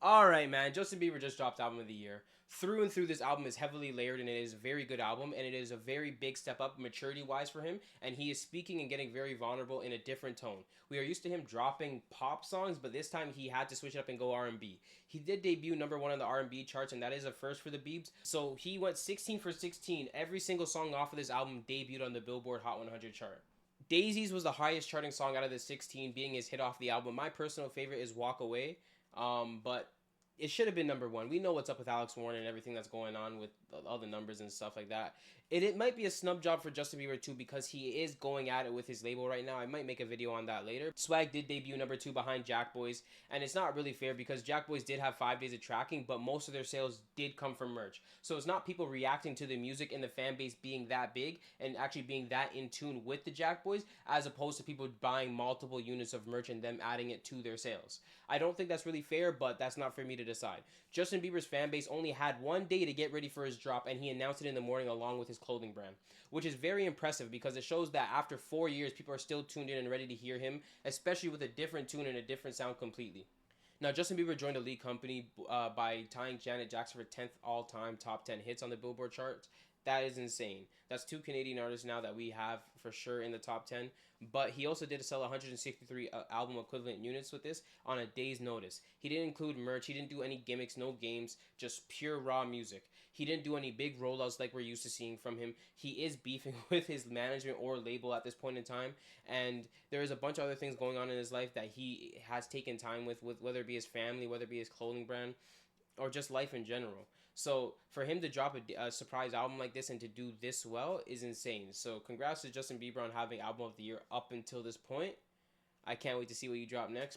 All right, man. Justin Bieber just dropped album of the year. Through and through, this album is heavily layered, and it is a very good album, and it is a very big step up maturity wise for him. And he is speaking and getting very vulnerable in a different tone. We are used to him dropping pop songs, but this time he had to switch it up and go R&B. He did debut #1 on the R&B charts, and that is a first for the Biebs. So he went 16 for 16. Every single song off of this album debuted on the Billboard Hot 100 chart. Daisies was the highest charting song out of the 16, being his hit off the album. My personal favorite is Walk Away. But it should have been #1. We know what's up with Alex Warren and everything that's going on with all the numbers and stuff like that. It might be a snub job for Justin Bieber too because he is going at it with his label right now. I might make a video on that later. Swag did debut #2 behind Jack Boys, and it's not really fair because Jack Boys did have 5 days of tracking, but most of their sales did come from merch. So it's not people reacting to the music and the fan base being that big and actually being that in tune with the Jack Boys, as opposed to people buying multiple units of merch and them adding it to their sales. I don't think that's really fair, but that's not for me to decide. Justin Bieber's fan base only had 1 day to get ready for his drop, and he announced it in the morning along with his clothing brand, which is very impressive because it shows that after 4 years, people are still tuned in and ready to hear him, especially with a different tune and a different sound completely. Now, Justin Bieber joined Elite Company by tying Janet Jackson for 10th all-time top 10 hits on the Billboard charts. That is insane. That's two Canadian artists now that we have for sure in the top 10. But he also did sell 163 album equivalent units with this on a day's notice. He didn't include merch. He didn't do any gimmicks, no games, just pure raw music. He didn't do any big rollouts like we're used to seeing from him. He is beefing with his management or label at this point in time. And there is a bunch of other things going on in his life that he has taken time with whether it be his family, whether it be his clothing brand, or just life in general. So for him to drop a surprise album like this and to do this well is insane. So congrats to Justin Bieber on having album of the year up until this point. I can't wait to see what you drop next.